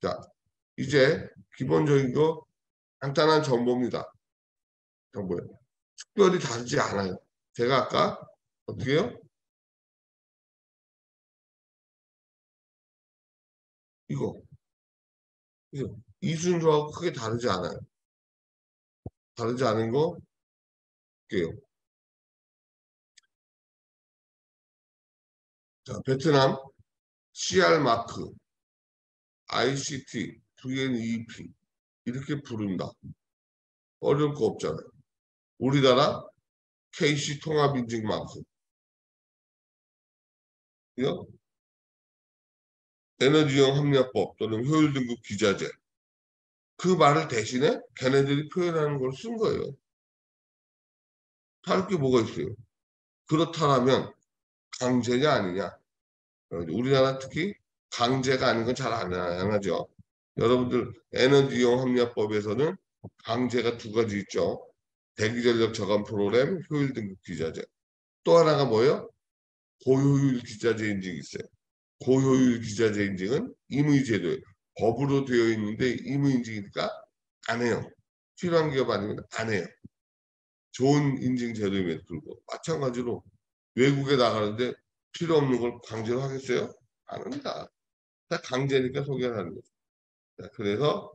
자, 이제 기본적인 거 간단한 정보입니다. 정보예요. 특별히 다르지 않아요. 제가 아까 어떻게 해요? 이거. 그죠? 이 순서하고 크게 다르지 않아요. 다르지 않은 거 볼게요. 자, 베트남 CR 마크, ICT, VNEP 이렇게 부른다. 어려울 거 없잖아요. 우리나라 KC 통합인증 마크, 이거 에너지용 합리화법 또는 효율 등급 기자재. 그 말을 대신에 걔네들이 표현하는 걸 쓴 거예요. 다를 게 뭐가 있어요? 그렇다면 강제냐 아니냐? 우리나라 특히 강제가 아닌 건 잘 안 하죠. 여러분들 에너지용 합리화법에서는 강제가 두 가지 있죠. 대기전력 저감 프로그램 효율 등급 기자재. 또 하나가 뭐예요? 고효율 기자재 인증이 있어요. 고효율 기자재 인증은 임의제도예요. 법으로 되어 있는데 임의인증이니까 안 해요. 필요한 기업 아니면 안 해요. 좋은 인증 제도임에도 불구하고 마찬가지로 외국에 나가는데 필요 없는 걸 강제로 하겠어요? 안 합니다. 다 강제니까 소개를 하는 거죠. 자, 그래서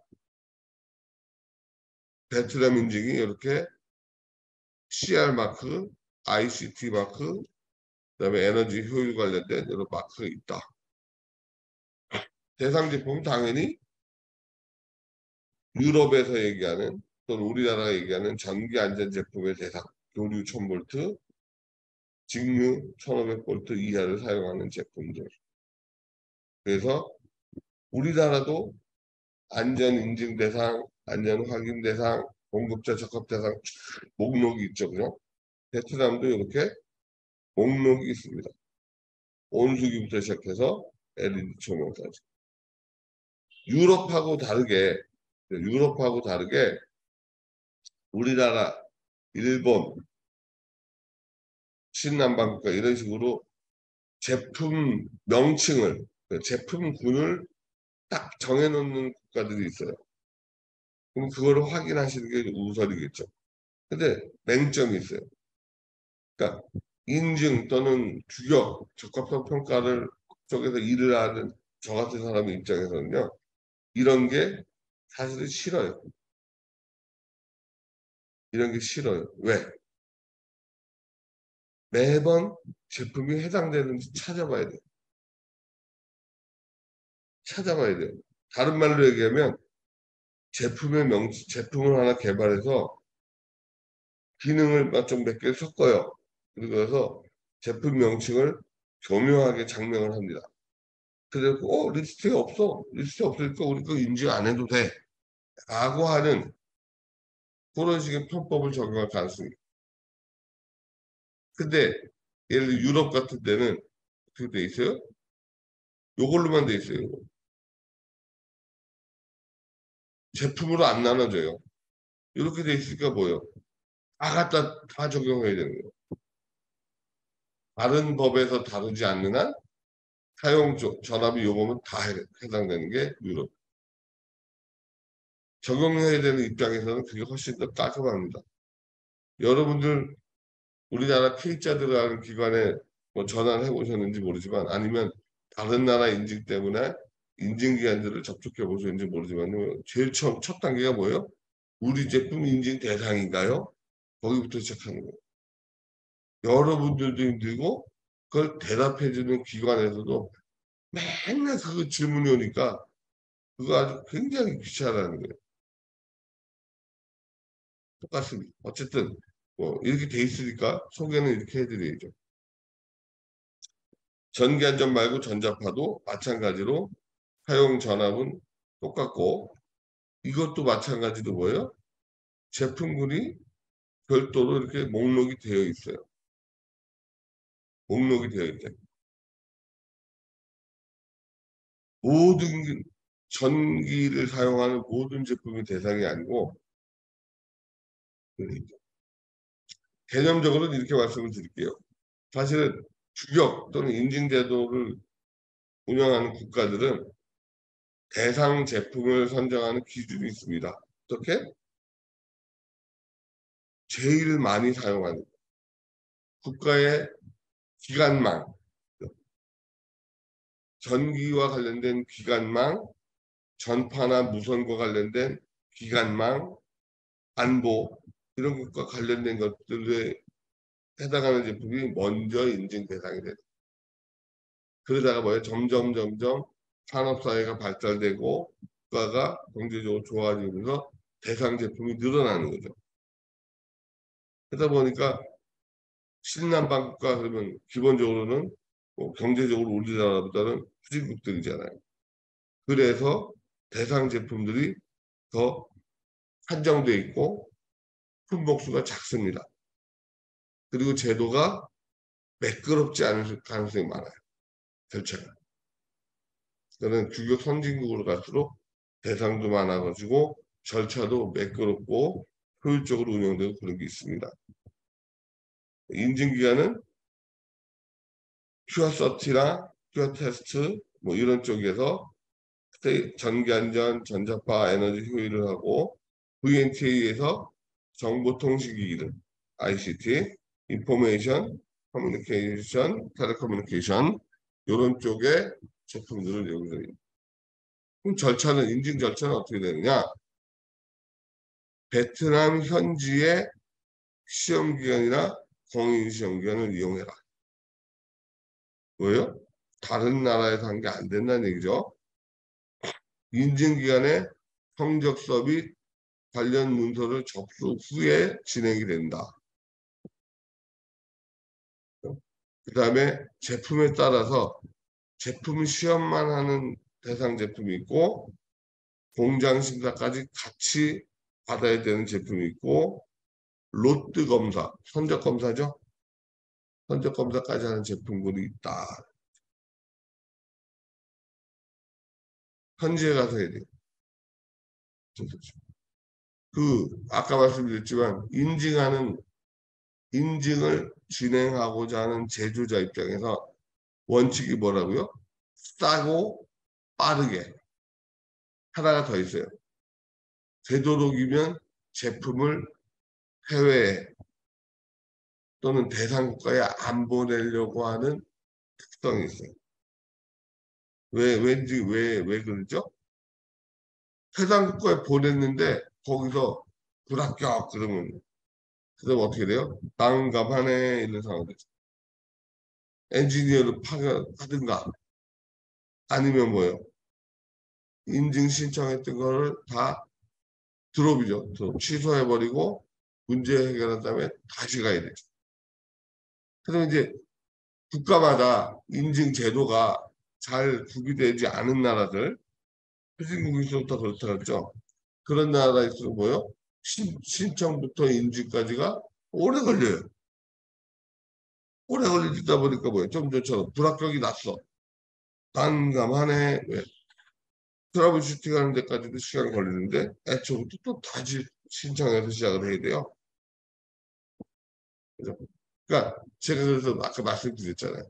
베트남 인증이 이렇게 CR 마크, ICT 마크, 그다음에 에너지 효율 관련된 여러 마크가 있다. 대상 제품은 당연히 유럽에서 얘기하는 또는 우리나라가 얘기하는 전기 안전 제품의 대상 교류 1000V, 직류 1500V 이하를 사용하는 제품들. 그래서 우리나라도 안전 인증 대상, 안전 확인 대상, 공급자 적합 대상 목록이 있죠, 그죠? 베트남도 이렇게 목록이 있습니다. 온수기부터 시작해서 LED 조명까지. 유럽하고 다르게, 유럽하고 다르게 우리나라, 일본, 신남방국가 이런 식으로 제품 명칭을, 제품군을 딱 정해놓는 국가들이 있어요. 그럼 그거를 확인하시는 게 우선이겠죠. 근데 맹점이 있어요. 그러니까 인증 또는 규격, 적합성 평가를 쪽에서 일을 하는 저 같은 사람의 입장에서는요, 이런 게 사실은 싫어요. 이런 게 싫어요. 왜? 매번 제품이 해당되는지 찾아봐야 돼요. 찾아봐야 돼요. 다른 말로 얘기하면 제품을 하나 개발해서 기능을 좀 몇 개 섞어요. 그래서 제품 명칭을 교묘하게 장명을 합니다. 그래서 리스트에 없어. 리스트에 없으니까 우리 거 인증 안 해도 돼. 라고 하는 그런 식의 편법을 적용할 가능성이 있어요. 근데 예를 들어 유럽 같은 데는 어떻게 돼 있어요? 요걸로만 돼 있어요. 제품으로 안 나눠져요. 이렇게 돼 있으니까 뭐예요? 다 갖다 다 적용해야 되는 거예요. 다른 법에서 다루지 않는 한 사용 전압이 요금은 다 해당되는 게 유럽. 적용해야 되는 입장에서는 그게 훨씬 더 깔끔합니다. 여러분들 우리나라 K자 들어가는 기관에 뭐 전화를 해보셨는지 모르지만 아니면 다른 나라 인증 때문에 인증기관들을 접촉해 보셨는지 모르지만 제일 처음 첫 단계가 뭐예요? 우리 제품 인증 대상인가요? 거기부터 시작하는 거예요. 여러분들도 힘들고 그걸 대답해주는 기관에서도 맨날 그 질문이 오니까 그거 아주 굉장히 귀찮아하는 거예요. 똑같습니다. 어쨌든 뭐 이렇게 돼 있으니까 소개는 이렇게 해드려야죠. 전기안전 말고 전자파도 마찬가지로 사용 전압은 똑같고 이것도 마찬가지로 뭐예요? 제품군이 별도로 이렇게 목록이 되어 있어요. 목록이 되어 있대. 모든 전기를 사용하는 모든 제품이 대상이 아니고 개념적으로는 이렇게 말씀을 드릴게요. 사실은 규격 또는 인증제도를 운영하는 국가들은 대상 제품을 선정하는 기준이 있습니다. 어떻게? 제일 많이 사용하는 국가의 기관망, 전기와 관련된 기관망, 전파나 무선과 관련된 기관망, 안보 이런 것과 관련된 것들에 해당하는 제품이 먼저 인증 대상이 돼요. 그러다가 뭐예요? 점점 산업사회가 발달되고 국가가 경제적으로 좋아지면서 대상 제품이 늘어나는 거죠. 그러다 보니까 신남방 국가 그러면 기본적으로는 뭐 경제적으로 우리나라보다는 후진국들이잖아요. 그래서 대상 제품들이 더 한정돼 있고 품목수가 작습니다. 그리고 제도가 매끄럽지 않을 가능성이 많아요. 절차가. 그는 규격 선진국으로 갈수록 대상도 많아가지고 절차도 매끄럽고 효율적으로 운영되고 그런 게 있습니다. 인증기관은 퓨어 서티나 퓨어 테스트 뭐 이런 쪽에서 전기안전, 전자파, 에너지 효율을 하고 VNTA에서 정보통신기기들, ICT, 인포메이션, 커뮤니케이션, 텔레커뮤니케이션 이런 쪽의 제품들을 여기서 그럼 절차는 인증 절차는 어떻게 되느냐? 베트남 현지의 시험기관이나 공인시험기관을 이용해라. 왜요? 다른 나라에서 한 게 안 된다는 얘기죠. 인증기관의 성적서 및 관련 문서를 접수 후에 진행이 된다. 그 다음에 제품에 따라서 제품 시험만 하는 대상 제품이 있고 공장 심사까지 같이 받아야 되는 제품이 있고 로트 검사, 선적 검사죠. 선적 검사까지 하는 제품군이 있다. 현지에 가서 해야 돼요. 그 아까 말씀드렸지만 인증을 진행하고자 하는 제조자 입장에서 원칙이 뭐라고요? 싸고 빠르게 하나가 더 있어요. 되도록이면 제품을 해외에 또는 대상 국가에 안 보내려고 하는 특성이 있어요. 왜 그러죠? 해당 국가에 보냈는데 거기서 불합격 그럼 어떻게 돼요? 난감하네 이런 상황 되죠. 엔지니어를 파든가 아니면 뭐예요? 인증 신청했던 거를 다 드롭이죠. 드롭. 취소해버리고 문제 해결한 다음에 다시 가야 되죠. 그럼 이제 국가마다 인증 제도가 잘 구비되지 않은 나라들, 후진국에서부터 그렇다 그랬죠. 그런 나라에서 뭐요? 신청부터 인증까지가 오래 걸려요. 오래 걸리다 보니까 뭐예요? 좀 전처럼 불합격이 났어. 난감하네. 왜? 트러블 슈팅 하는 데까지도 시간 걸리는데 애초부터 또 다시 신청해서 시작을 해야 돼요. 그죠? 그러니까 제가 그래서 아까 말씀드렸잖아요.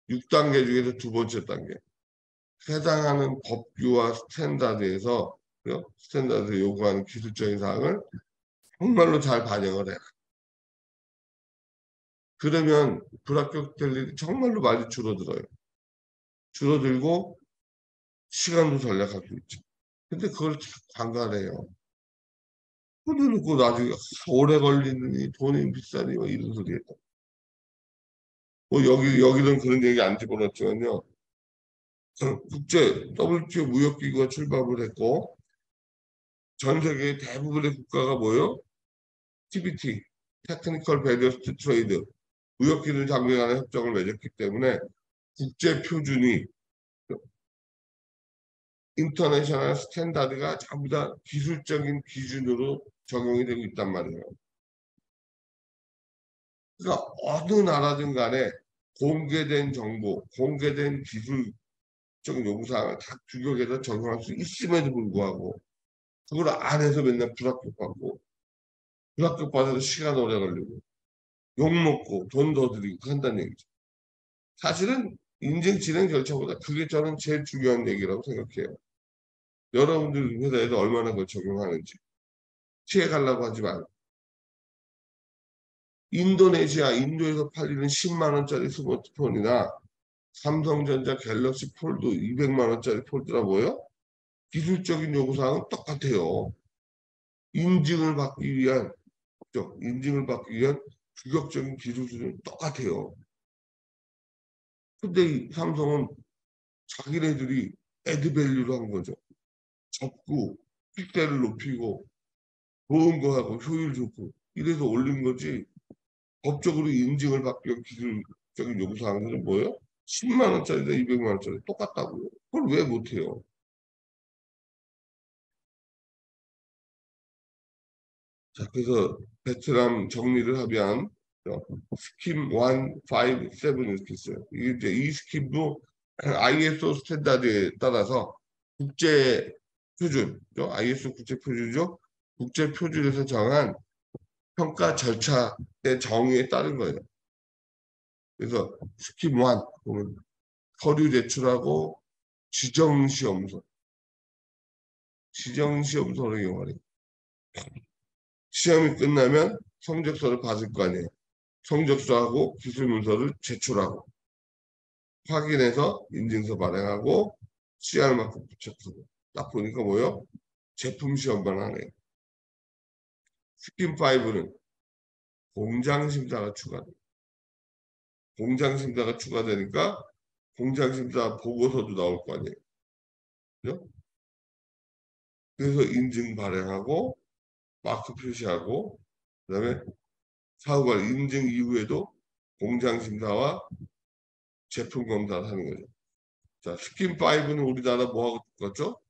6단계 중에서 두 번째 단계. 해당하는 법규와 스탠다드에서 스탠다드 요구하는 기술적인 사항을 정말로 잘 반영을 해라. 그러면 불합격될 일이 정말로 많이 줄어들어요. 줄어들고 시간도 절약할 수 있죠. 근데 그걸 관가해요. 그래놓고 나중에 오래 걸리느니 돈이 비싸니 뭐 이런 소리 했다. 뭐 여기는 그런 얘기 안 집어넣었지만요. 국제 WTO 무역기구가 출범을 했고 전 세계 대부분의 국가가 뭐요? TBT, Technical Barriers to Trade, 무역기술 장벽 간의 협정을 맺었기 때문에 국제 표준이 인터내셔널 스탠다드가 전부 다 기술적인 기준으로 적용이 되고 있단 말이에요. 그러니까 어느 나라든 간에 공개된 정보, 공개된 기술적 요구사항을 다 규격에서 적용할 수 있음에도 불구하고 그걸 안 해서 맨날 불합격받고 불합격받아서 시간 오래 걸리고 욕먹고 돈 더 들이고 한다는 얘기죠. 사실은 인증 진행 절차보다 그게 저는 제일 중요한 얘기라고 생각해요. 여러분들 회사에서 얼마나 그걸 적용하는지 피해가려고 하지 말고. 인도네시아, 인도에서 팔리는 10만 원짜리 스마트폰이나 삼성전자 갤럭시 폴드 200만 원짜리 폴드라 뭐요? 기술적인 요구사항은 똑같아요. 인증을 받기 위한, 그죠? 인증을 받기 위한 규격적인 기술 수준은 똑같아요. 근데 이 삼성은 자기네들이 애드밸류를 한 거죠. 접고, 픽셀을 높이고, 좋은 거 하고, 효율 좋고, 이래서 올린 거지. 법적으로 인증을 받기 위한 기술적인 요구사항들은 뭐예요? 10만 원짜리다 200만 원짜리 똑같다고요. 그걸 왜 못해요? 자, 그래서 베트남 정리를 하면 스킴 1, 5, 7 이렇게 있어요. 이게 이제 이 스킴도 ISO 스탠다드에 따라서 국제 표준, ISO 국제 표준이죠. 국제 표준에서 정한 평가 절차의 정의에 따른 거예요. 그래서 스킴 1 보면 서류 제출하고 지정시험서, 지정시험서를 이용하래. 시험이 끝나면 성적서를 받을 거 아니에요. 성적서하고 기술문서를 제출하고 확인해서 인증서 발행하고 CR 마크 부착하고 딱 보니까 뭐요? 제품 시험만 하네요. 스킨5는 공장 심사가 추가돼. 공장 심사가 추가되니까 공장 심사 보고서도 나올 거 아니에요. 그죠? 그래서 인증 발행하고 마크 표시하고 그다음에 사후관 인증 이후에도 공장 심사와 제품 검사를 하는 거죠. 자, 스킨5는 우리나라 뭐하고 똑같죠?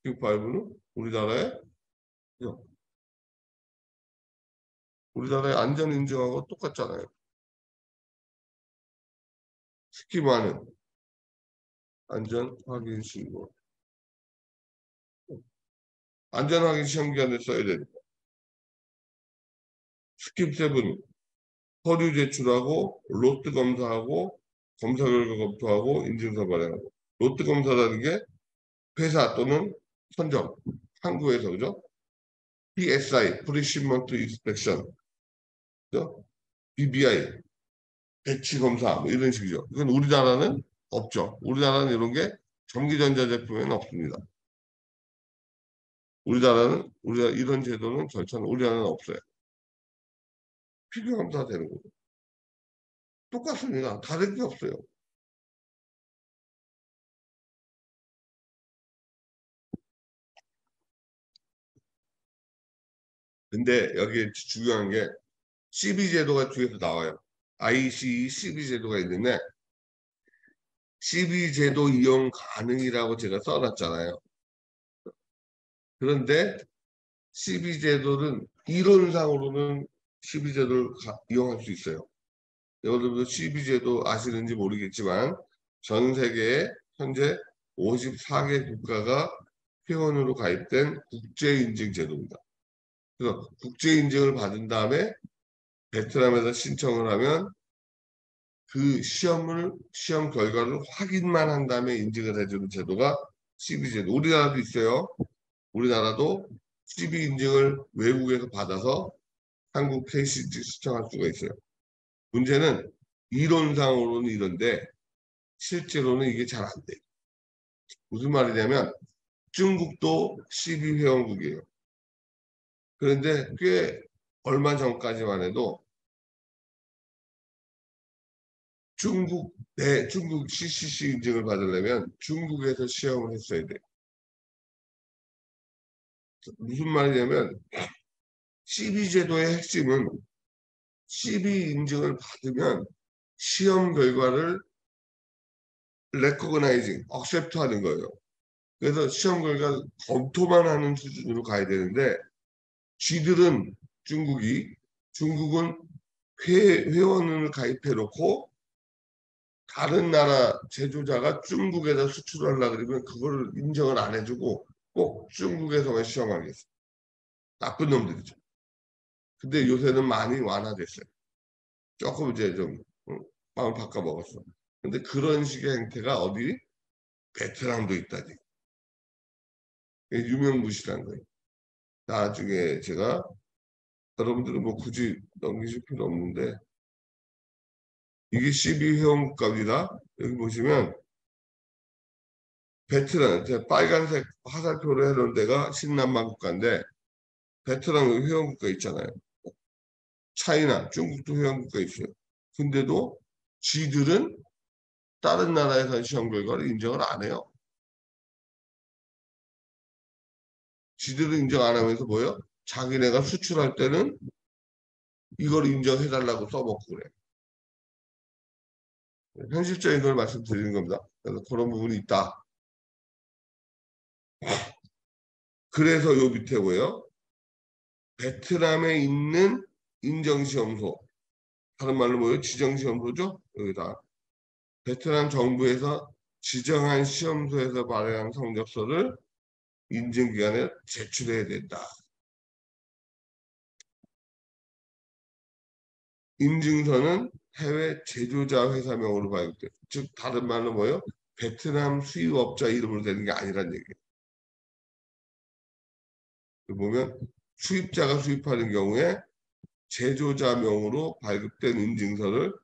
스킨5는 우리나라의 안전 인증하고 똑같잖아요. 스킨1은 안전 확인 신고. 안전 확인 시험 기간에 써야 되니까. 스킨7은 서류 제출하고 로트 검사하고 검사 결과 검토하고 인증서 발행하고 로트 검사라는 게 회사 또는 선정 항구에서 그죠? PSI, Pre-Shipment Inspection, 그죠? BBI, 배치 검사 뭐 이런 식이죠. 이건 우리나라는 없죠. 우리나라는 이런 게 전기전자 제품에는 없습니다. 우리나라 이런 제도는 절차는 우리나라는 없어요. 필요 검사 되는 거죠. 똑같습니다. 다른 게 없어요. 근데 여기 중요한 게 CB 제도가 뒤에서 나와요. ICE CB 제도가 있는데 CB 제도 이용 가능이라고 제가 써놨잖아요. 그런데 CB 제도는 이론상으로는 CB 제도를 이용할 수 있어요. 여러분도 CB 제도 아시는지 모르겠지만 전 세계에 현재 54개 국가가 회원으로 가입된 국제인증 제도입니다. 그래서 국제인증을 받은 다음에 베트남에서 신청을 하면 그 시험 결과를 확인만 한 다음에 인증을 해주는 제도가 CB 제도. 우리나라도 있어요. 우리나라도 CB 인증을 외국에서 받아서 한국 KCG 신청할 수가 있어요. 문제는 이론상으로는 이런데 실제로는 이게 잘 안 돼요. 무슨 말이냐면 중국도 CB 회원국이에요. 그런데 꽤 얼마 전까지만 해도 중국 CCC 인증을 받으려면 중국에서 시험을 했어야 돼. 무슨 말이냐면 CB 제도의 핵심은 CB 인증을 받으면 시험 결과를 레코그나이징, 억셉트 하는 거예요. 그래서 시험 결과 검토만 하는 수준으로 가야 되는데 쥐들은 중국은 회원을 가입해 놓고 다른 나라 제조자가 중국에다 수출하려고 그러면 그거를 인정을 안 해주고 꼭 중국에서만 시험하겠어. 나쁜 놈들이죠. 근데 요새는 많이 완화됐어요. 조금 이제 좀 마음 바꿔 먹었어. 근데 그런 식의 행태가 어디 베트남도 있다니. 유명무실한 거예요. 나중에 제가 여러분들은 뭐 굳이 넘기실 필요 없는데 이게 12회원국가입니다. 여기 보시면 베트남, 제가 빨간색 화살표로 해놓은 데가 신남방 국가인데 베트남 회원국가 있잖아요. 차이나 중국도 회원국가 있어요. 근데도 지들은 다른 나라에서 시험 결과를 인정을 안 해요. 지들은 인정 안 하면서 뭐예요? 자기네가 수출할 때는 이걸 인정해달라고 써먹고 그래. 현실적인 걸 말씀드리는 겁니다. 그래서 그런 부분이 있다. 그래서 요 밑에 뭐예요? 베트남에 있는 인정시험소. 다른 말로 뭐예요? 지정시험소죠? 여기다. 베트남 정부에서 지정한 시험소에서 발행한 성적서를 인증기관에 제출해야 된다. 인증서는 해외 제조자 회사명으로 발급돼. 즉 다른 말로 뭐예요? 베트남 수입업자 이름으로 되는 게 아니란 얘기예요. 보면 수입자가 수입하는 경우에 제조자명으로 발급된 인증서를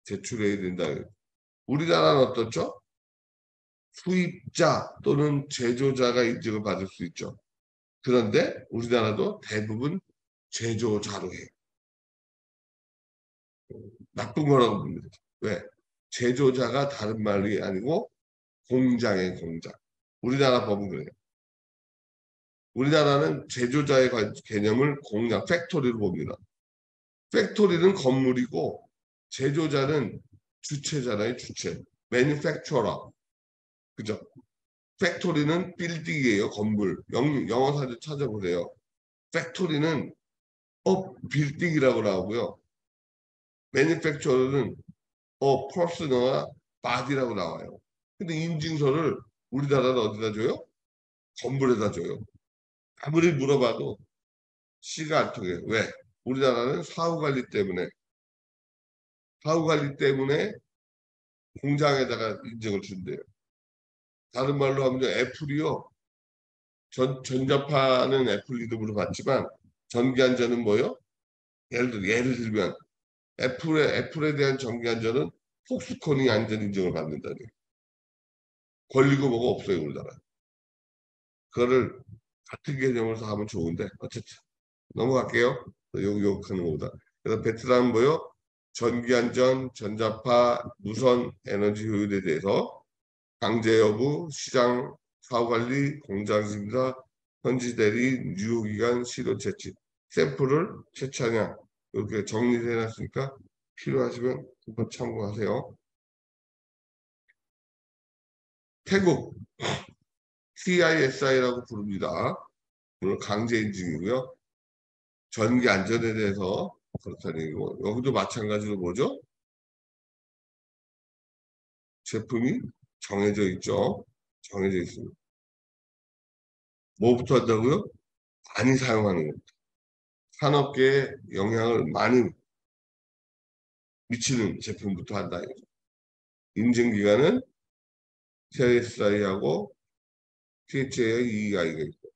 제출해야 된다. 우리나라는 어떻죠? 수입자 또는 제조자가 인증을 받을 수 있죠. 그런데 우리나라도 대부분 제조자로 해요. 나쁜 거라고 봅니다. 왜? 제조자가 다른 말이 아니고 공장의 공장. 우리나라 법은 그래요. 우리나라는 제조자의 개념을 공장, 팩토리로 봅니다. 팩토리는 건물이고 제조자는 주체잖아요, 주체. 매니팩처러. 그죠? 팩토리는 빌딩이에요, 건물. 영어 사전 찾아보세요. 팩토리는 빌딩이라고 나오고요. 매니팩처러는 퍼스너와 바디라고 나와요. 근데 인증서를 우리나라는 어디다 줘요? 건물에다 줘요. 아무리 물어봐도 C가 안 통해요. 왜? 우리나라는 사후 관리 때문에 공장에다가 인증을 준대요. 다른 말로 하면 애플이요. 전자파는 애플 이름으로 받지만 전기안전은 뭐요? 예를 들면 애플에 대한 전기안전은 폭스콘이 안전 인증을 받는다니. 권리고 뭐가 없어요, 우리나라. 그거를 같은 개념으로 하면 좋은데 어쨌든 넘어갈게요. 욕하는 거보다. 그래서 베트남 뭐요? 전기안전, 전자파, 무선 에너지 효율에 대해서 강제 여부, 시장, 사후관리, 공장심사, 현지 대리, 유효기간, 시료 채취, 샘플을 채취하냐 이렇게 정리를 해놨으니까 필요하시면 한번 참고하세요. 태국 TISI라고 부릅니다. 물론 강제 인증이고요. 전기 안전에 대해서 그렇다는 얘기고 여기도 마찬가지로 뭐죠? 제품이 정해져 있죠. 정해져 있습니다. 뭐부터 한다고요? 많이 사용하는 것. 산업계에 영향을 많이 미치는 제품부터 한다. 인증기간은 TSI하고 THA의 EEI가 있고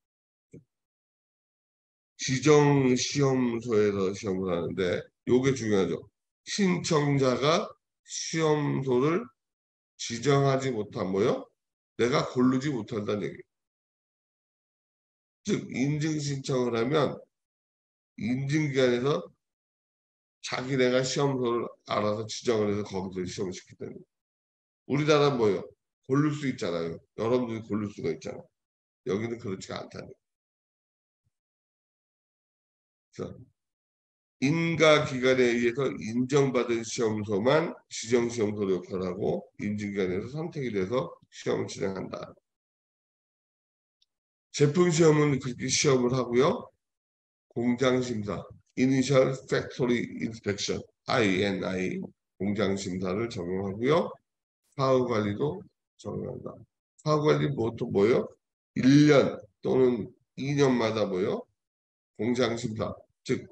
지정시험소에서 시험을 하는데 요게 중요하죠. 신청자가 시험소를 지정하지 못한 뭐요? 내가 고르지 못한다는 얘기예요. 즉 인증 신청을 하면 인증기관에서 자기네가 시험소를 알아서 지정을 해서 거기서 시험을 시키기 때문에 우리나라는 뭐예요? 고를 수 있잖아요. 여러분들이 고를 수가 있잖아요. 여기는 그렇지가 않다는 거예요. 그래서 인가기관에 의해서 인정받은 시험소만 지정시험소로 역할하고 인증기관에서 선택이 돼서 시험을 진행한다. 제품시험은 그렇게 시험을 하고요. 공장심사, Initial Factory Inspection, INI, 공장심사를 적용하고요. 사후관리도 적용한다. 사후관리 보통 뭐예요? 1년 또는 2년마다 뭐예요? 공장심사, 즉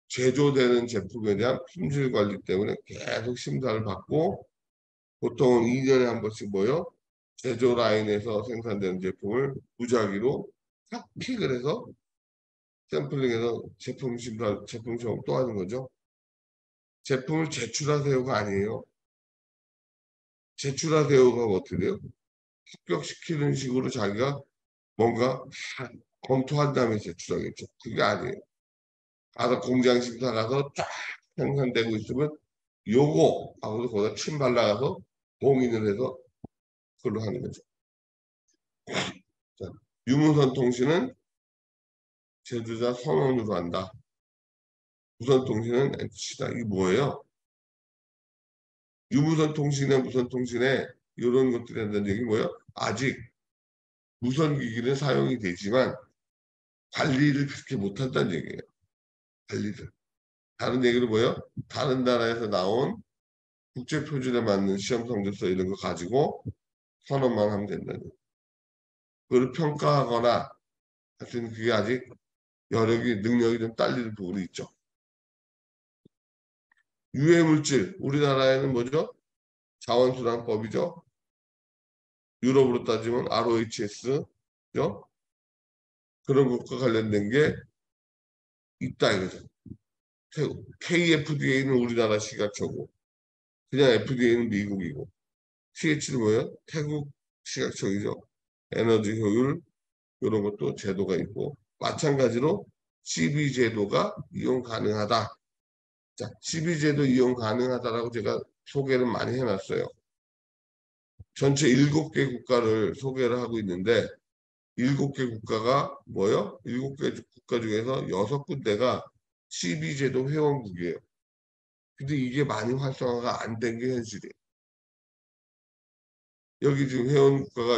제조되는 제품에 대한 품질 관리 때문에 계속 심사를 받고 보통 2년에 한 번씩 뭐요? 제조 라인에서 생산되는 제품을 무작위로 딱 픽을 해서 샘플링해서 제품 심사, 제품 시험 또 하는 거죠. 제품을 제출하세요가 아니에요. 제출하세요가 어떻게 돼요? 합격시키는 식으로 자기가 뭔가 검토한 다음에 제출하겠죠. 그게 아니에요. 가서 공장 심사 가서 쫙 생산되고 있으면 요거 하고도 거기다 침 발라가서 봉인을 해서 그걸로 하는 거죠. 자, 유무선 통신은 제조자 선언으로 한다. 무선 통신은 NC다. 이게 뭐예요? 유무선 통신에 무선 통신에 이런 것들이 한다는 얘기 뭐예요? 아직 무선 기기는 사용이 되지만 관리를 그렇게 못한다는 얘기예요. 관리를. 다른 얘기로 뭐예요? 다른 나라에서 나온 국제 표준에 맞는 시험 성적서 이런 거 가지고 선언만 하면 된다는 얘기예요. 그걸 평가하거나 하여튼 그게 아직 여력이 능력이 좀 딸리는 부분이 있죠. 유해 물질 우리나라에는 뭐죠? 자원순환법이죠. 유럽으로 따지면 ROHS죠. 그런 것과 관련된 게 있다 이거죠. KFDA는 우리나라 시각처고 그냥 FDA는 미국이고 TH는 뭐예요? 태국 시각청이죠. 에너지 효율 이런 것도 제도가 있고 마찬가지로 CB 제도가 이용 가능하다. 자, CB 제도 이용 가능하다라고 제가 소개를 많이 해놨어요. 전체 7개 국가를 소개를 하고 있는데 7개 국가가 뭐요? 7개 국가 중에서 6군데가 CB 제도 회원국이에요. 근데 이게 많이 활성화가 안 된 게 현실이에요. 여기 지금 회원 국가가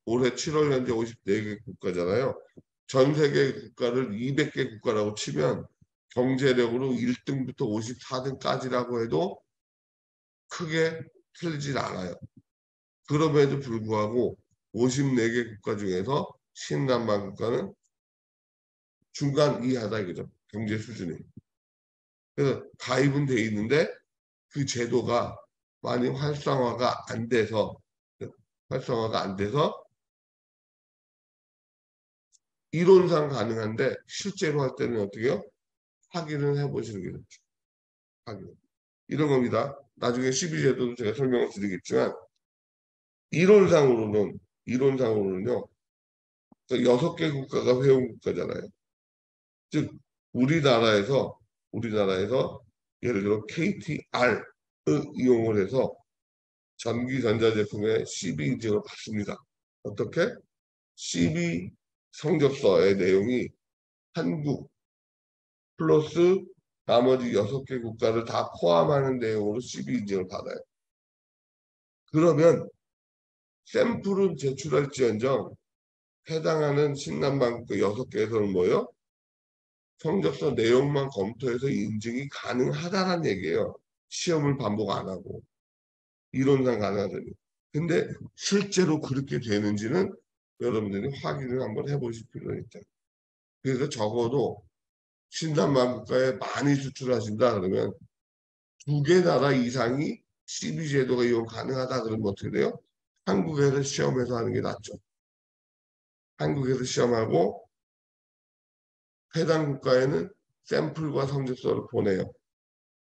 올해 7월 현재 54개 국가잖아요. 전 세계 국가를 200개 국가라고 치면 경제력으로 1등부터 54등까지라고 해도 크게 틀리질 않아요. 그럼에도 불구하고 54개 국가 중에서 신남방 국가는 중간 이하다 이거죠. 경제 수준이. 그래서 가입은 돼 있는데 그 제도가 많이 활성화가 안 돼서 이론상 가능한데 실제로 할 때는 어떻게 해요? 확인을 해보시는 게 좋죠. 확인. 이런 겁니다. 나중에 12제도도 제가 설명을 드리겠지만 이론상으로는요. 6개 국가가 회원 국가잖아요. 즉 우리나라에서 예를 들어 KTR을 이용을 해서 전기 전자제품의 CB 인증을 받습니다. 어떻게? CB 성적서의 내용이 한국 플러스 나머지 6개 국가를 다 포함하는 내용으로 CB 인증을 받아요. 그러면 샘플은 제출할지언정 해당하는 신남방 그 6개에서는 뭐예요? 성적서 내용만 검토해서 인증이 가능하다는 얘기예요. 시험을 반복 안 하고 이론상 가능하다니. 근데 실제로 그렇게 되는지는 여러분들이 확인을 한번 해보실 필요가 있다. 그래서 적어도 신남방 국가에 많이 수출하신다 그러면 2개 나라 이상이 CB 제도가 이용 가능하다 그러면 어떻게 돼요? 한국에서 시험해서 하는 게 낫죠. 한국에서 시험하고 해당 국가에는 샘플과 성적서를 보내요.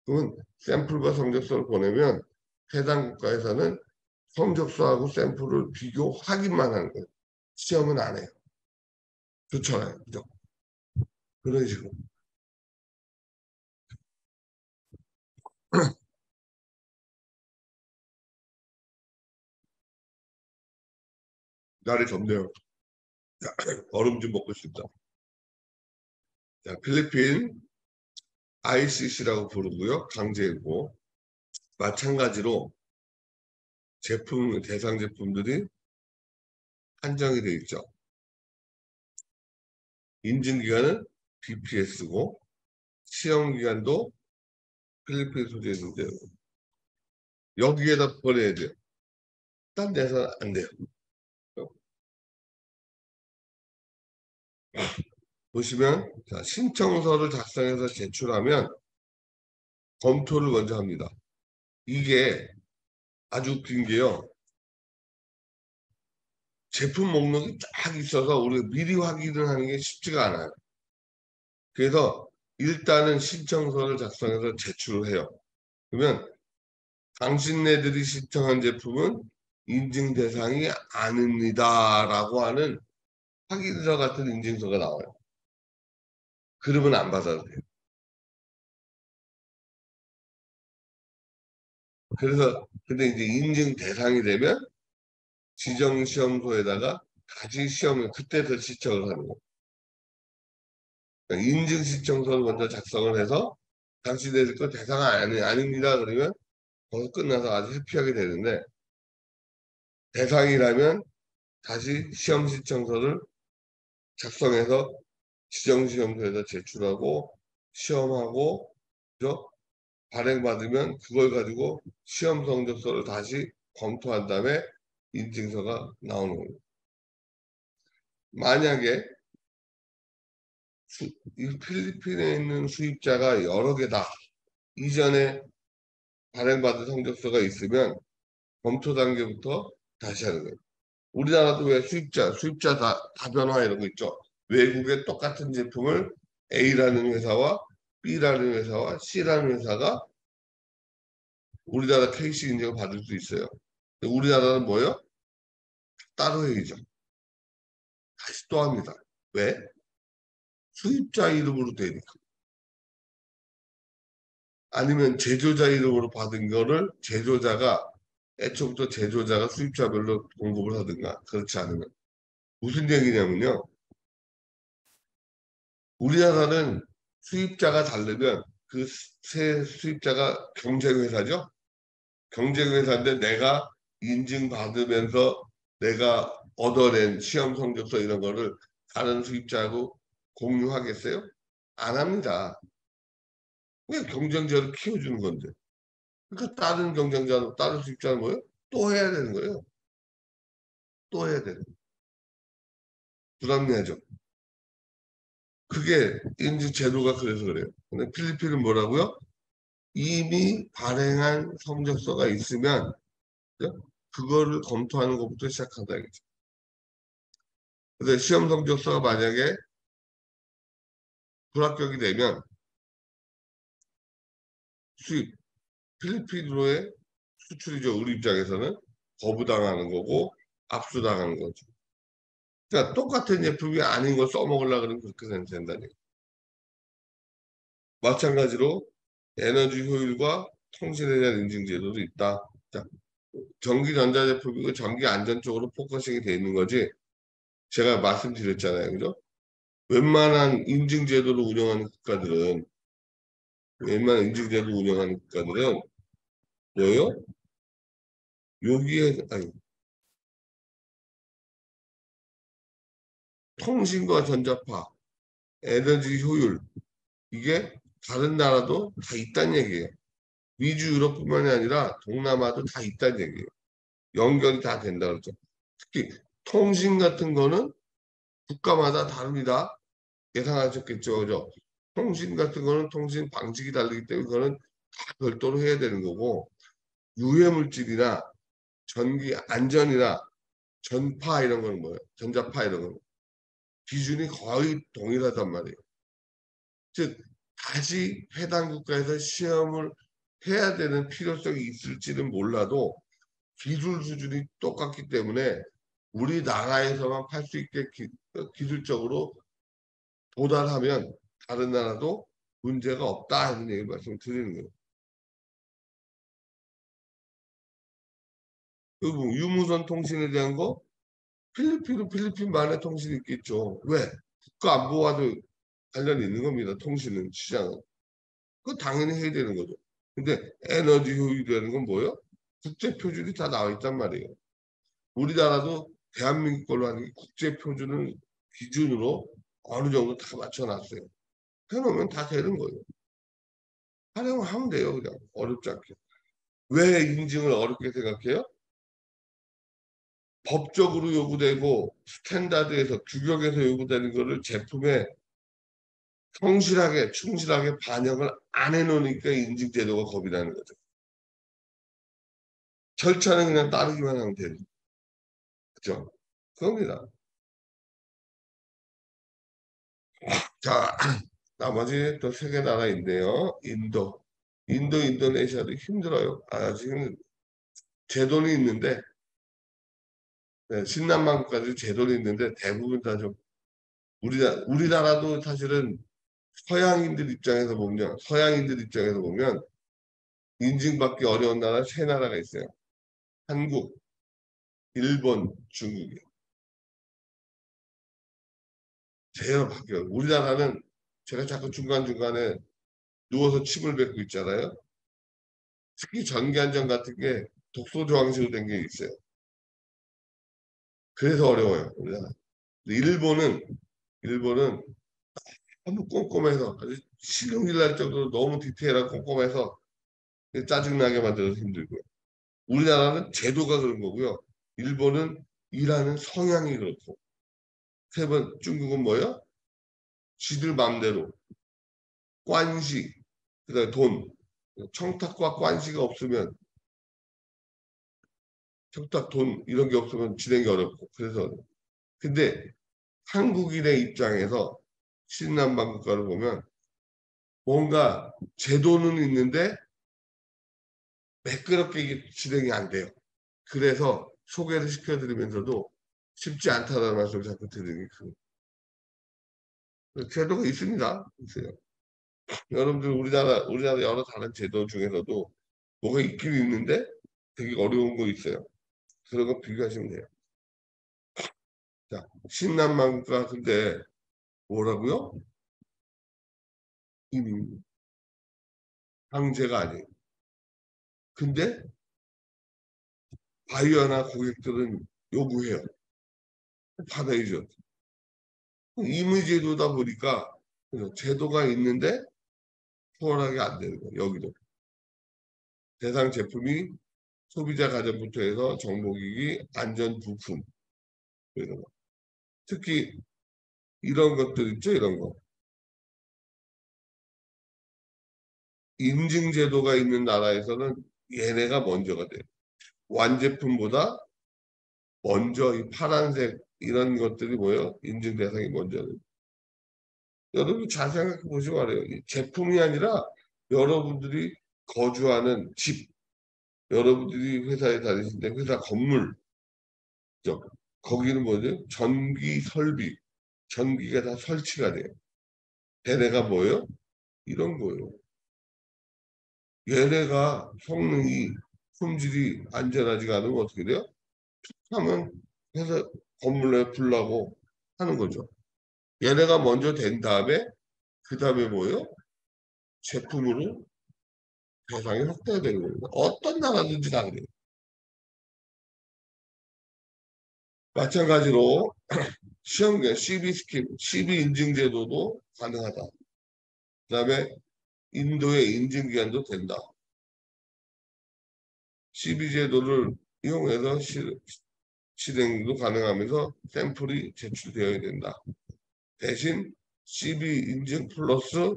그러면 샘플과 성적서를 보내면 해당 국가에서는 성적서하고 샘플을 비교 확인만 하는 거예요. 시험은 안 해요. 좋잖아요. 그죠? 그런 식으로. 날이 덥네요. 얼음 좀 먹고 싶다. 자, 필리핀 ICC라고 부르고요. 강제일보. 마찬가지로 대상 제품들이 한정이 되어 있죠. 인증기간은 BPS고 시험기간도 필리핀 소재에 있는데요. 여기에다 보내야 돼요. 딴 데서는 안 돼요. 보시면 자, 신청서를 작성해서 제출하면 검토를 먼저 합니다. 이게 아주 웃긴 게요. 제품 목록이 쫙 있어서 우리가 미리 확인을 하는 게 쉽지가 않아요. 그래서 일단은 신청서를 작성해서 제출을 해요. 그러면 당신네들이 신청한 제품은 인증 대상이 아닙니다라고 하는 확인서 같은 인증서가 나와요. 그러면 안 받아도 돼요. 그래서 근데 이제 인증 대상이 되면 지정 시험소에다가 다시 시험을 그때서 시청을 하는 거예요. 그러니까 인증 신청서를 먼저 작성을 해서 당신네들 거 대상 아닙니다. 그러면 거기서 끝나서 아주 해피하게 되는데 대상이라면 다시 시험 신청서를 작성해서 지정시험소에다 제출하고 시험하고 그죠? 발행받으면 그걸 가지고 시험 성적서를 다시 검토한 다음에 인증서가 나오는 거예요. 만약에 이 필리핀에 있는 수입자가 여러 개다. 이전에 발행받은 성적서가 있으면 검토 단계부터 다시 하는 거예요. 우리나라도 왜 수입자 다변화 이런 거 있죠. 외국의 똑같은 제품을 A라는 회사와 B라는 회사와 C라는 회사가 우리나라 KC 인증을 받을 수 있어요. 근데 우리나라는 뭐예요? 따로 해야죠. 다시 또 합니다. 왜? 수입자 이름으로 되니까. 아니면 제조자 이름으로 받은 거를 제조자가 애초부터 제조자가 수입자별로 공급을 하든가 그렇지 않으면 무슨 얘기냐면요. 우리나라는 수입자가 다르면 그 새 수입자가 경쟁회사죠. 경쟁회사인데 내가 인증받으면서 내가 얻어낸 시험 성적서 이런 거를 다른 수입자하고 공유하겠어요? 안 합니다. 왜 경쟁자를 키워주는 건데. 그러니까 다른 경쟁자는 다른 수입자는 뭐예요? 또 해야 되는 거예요. 또 해야 되는 거예요. 불합리하죠. 그게 인증 제도가 그래서 그래요. 근데 필리핀은 뭐라고요? 이미 발행한 성적서가 있으면 그거를 검토하는 것부터 시작한다 이거죠. 근데 시험 성적서가 만약에 불합격이 되면 수입 필리핀으로의 수출이죠. 우리 입장에서는 거부당하는 거고 압수당하는 거죠. 그러니까 똑같은 제품이 아닌 걸 써먹으려고 그러면 그렇게 된다니. 마찬가지로 에너지 효율과 통신에 대한 인증 제도도 있다. 자, 전기 전자제품이고 전기 안전 쪽으로 포커싱이 돼 있는 거지. 제가 말씀드렸잖아요. 그죠? 웬만한 인증제도를 운영하는 국가들은 뭐예요? 여기에 아니, 통신과 전자파, 에너지 효율 이게 다른 나라도 다 있다는 얘기예요. 미주 유럽뿐만이 아니라 동남아도 다 있다는 얘기예요. 연결이 다 된다 그러죠. 특히 통신 같은 거는 국가마다 다릅니다. 예상하셨겠죠, 그죠? 통신 같은 거는 통신 방식이 다르기 때문에 그거는 다 별도로 해야 되는 거고 유해 물질이나 전기 안전이나 전파 이런 거는 뭐예요? 전자파 이런 거는 기준이 거의 동일하단 말이에요. 즉 다시 해당 국가에서 시험을 해야 되는 필요성이 있을지는 몰라도 기술 수준이 똑같기 때문에 우리나라에서만 팔 수 있게 기술적으로 도달하면 다른 나라도 문제가 없다 이런 얘기 말씀을 드리는 거예요. 그리고 유무선 통신에 대한 거 필리핀은 필리핀만의 통신이 있겠죠. 왜? 국가 안보와도 관련이 있는 겁니다. 통신은 시장은. 그거 당연히 해야 되는 거죠. 근데 에너지 효율이라는 건 뭐예요? 국제 표준이 다 나와 있단 말이에요. 우리나라도 대한민국 걸로 하는 게 국제 표준을 기준으로 어느 정도 다 맞춰놨어요. 해놓으면 다 되는 거예요. 활용을 하면 돼요, 그냥. 어렵지 않게. 왜 인증을 어렵게 생각해요? 법적으로 요구되고 스탠다드에서 규격에서 요구되는 거를 제품에 성실하게 충실하게 반영을 안 해놓으니까 인증 제도가 겁이 나는 거죠. 절차는 그냥 따르기만 하면 돼요. 그죠? 그겁니다. 자, 나머지 또 세 개 나라인데요. 인도. 인도네시아도 힘들어요. 아, 지금 제도는 있는데, 네, 신남방까지 제도는 있는데 대부분 다 좀, 우리나라도 사실은 서양인들 입장에서 보면 인증받기 어려운 나라 세 나라가 있어요. 한국, 일본, 중국이요. 제일 바뀌어요. 우리나라는 제가 자꾸 중간중간에 누워서 침을 뱉고 있잖아요. 특히 전기안전 같은 게 독소 조항식으로 된 게 있어요. 그래서 어려워요. 우리나라. 근데 일본은 너무 꼼꼼해서 아주 실용일 날 정도로 너무 디테일하고 꼼꼼해서 짜증나게 만들어서 힘들고요. 우리나라는 제도가 그런 거고요. 일본은 일하는 성향이 그렇고. 세 번, 중국은 뭐요? 지들 마음대로. 관시, 그다음에 돈. 청탁과 관시가 없으면, 청탁, 돈, 이런 게 없으면 진행이 어렵고. 그래서, 근데 한국인의 입장에서 신남방 국가를 보면 뭔가 제도는 있는데 매끄럽게 이게 진행이 안 돼요. 그래서 소개를 시켜드리면서도 쉽지 않다는 말씀을 자꾸 드리는 그 제도가 있습니다. 있어요. 여러분들 우리나라 여러 다른 제도 중에서도 뭐가 있긴 있는데 되게 어려운 거 있어요. 그런 거 비교하시면 돼요. 자, 신남만가 근데 뭐라고요? 이민 황제가 아니에요. 근데 바이어나 고객들은 요구해요. 받아야죠. 임의제도다 보니까 제도가 있는데 수월하게 안 되는 거예요. 여기도. 대상 제품이 소비자 가전부터 해서 정보기기, 안전부품 이런 거. 특히 이런 것들 있죠, 이런 거. 인증제도가 있는 나라에서는 얘네가 먼저가 돼요. 완제품보다 먼저 이 파란색 이런 것들이 뭐예요? 인증 대상이 먼저. 여러분 잘 생각해 보시기 바래요. 이 제품이 아니라 여러분들이 거주하는 집, 여러분들이 회사에 다니시는데 회사 건물, 죠. 거기는 뭐죠? 전기 설비, 전기가 다 설치가 돼요. 걔네가 뭐예요? 이런 거예요. 얘네가 성능이 품질이 안전하지가 않으면 어떻게 돼요? 하면 회사 건물에 불나고 하는 거죠. 얘네가 먼저 된 다음에 그 다음에 뭐예요? 제품으로 대상이 확대가 되는 겁니다. 어떤 나라든지 다 그래요. 마찬가지로 시험계 CB 스kim, CB 인증 제도도 가능하다. 그다음에 인도의 인증기한도 된다. CB 제도를 이용해서 실행도 가능하면서 샘플이 제출되어야 된다. 대신 CB 인증 플러스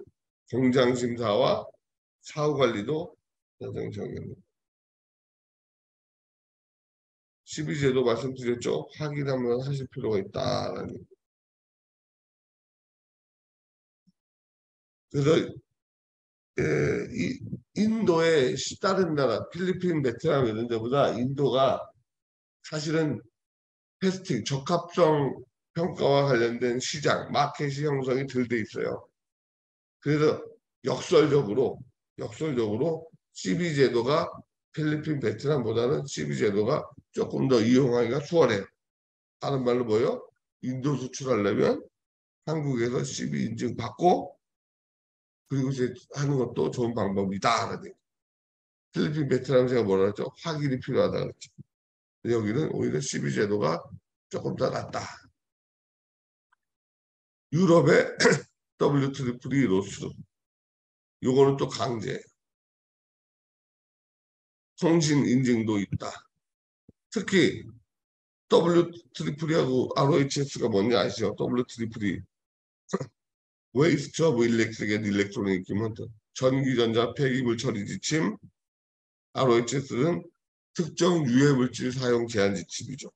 공장 심사와 사후 관리도 여정 정해입니다. 12제도 말씀드렸죠? 확인 한번 하실 필요가 있다라는. 그래서 이 인도의 다른 나라, 필리핀, 베트남 이런 데보다 인도가 사실은 테스팅, 적합성 평가와 관련된 시장, 마켓이 형성이 덜 돼 있어요. 그래서 역설적으로 CB 제도가 필리핀, 베트남보다는 CB 제도가 조금 더 이용하기가 수월해요. 다른 말로 뭐예요? 인도 수출하려면 한국에서 CB 인증 받고 그리고 이제 하는 것도 좋은 방법이다. 필리핀, 베트남 제가 뭐라 그랬죠? 확인이 필요하다 그랬죠. 여기는 오히려 CB 제도가 조금 더 낫다. 유럽의 W3 로스. 요거는 또 강제. 통신 인증도 있다. 특히 W3하고 ROHS가 뭔지 아시죠? W3 Waste of Electric and Electronic Equipment 전기전자 폐기물 처리 지침 ROHS는 특정 유해물질 사용 제한 지침이죠.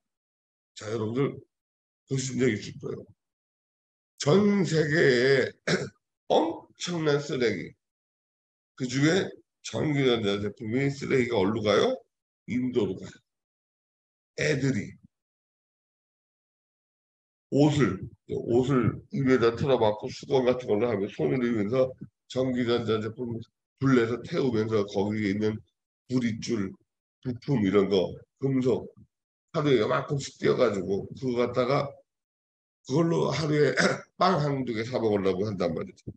자, 여러분들 보신 적 있을 거예요. 전 세계에 엄청난 쓰레기, 그 중에 전기전자제품이 쓰레기가 어디로 가요? 인도로 가요. 애들이 옷을 입에다 틀어박고 수건 같은 걸로 하면 손을 입면서 전기전자제품 불내서 태우면서 거기에 있는 불이줄, 부품 이런 거, 금속 하루에 요만큼씩 띄어가지고 그거 갖다가 그걸로 하루에 빵 한두 개 사 먹으려고 한단 말이죠.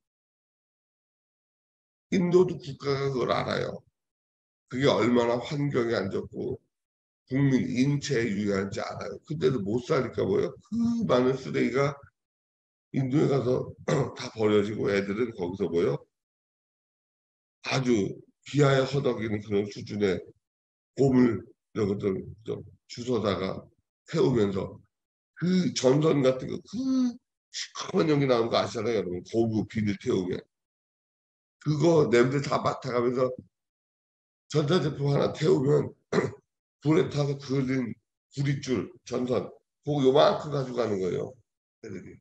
인도도 국가가 그걸 알아요. 그게 얼마나 환경에 안 좋고 국민 인체에 유해한지 알아요. 근데도 못 사니까 뭐예요? 그 많은 쓰레기가 인도에 가서 다 버려지고 애들은 거기서 뭐예요? 아주 기아에 허덕이는 그런 수준의 곰을 이런 것들 좀 주워다가 태우면서 그 전선 같은 거, 그 시커먼 연기 나오는 거 아시잖아요, 여러분. 고무 비닐 태우면. 그거 냄새 다 맡아가면서 전자제품 하나 태우면 불에 타서 그을린 구릿줄, 전선, 그거 요만큼 가져가는 거예요. 애들이.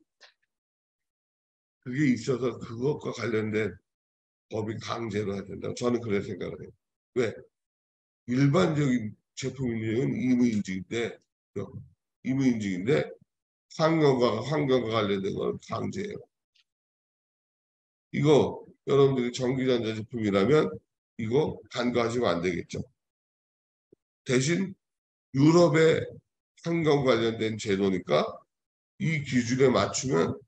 그게 있어서 그것과 관련된 법이 강제로 해야 된다. 저는 그렇게 생각을 해요. 왜? 일반적인 제품은 임의인증인데, 임의인증인데, 환경과 관련된 건 강제예요. 이거 여러분들이 전기전자 제품이라면 이거 간과하시면 안 되겠죠. 대신 유럽의 환경 관련된 제도니까 이 기준에 맞추면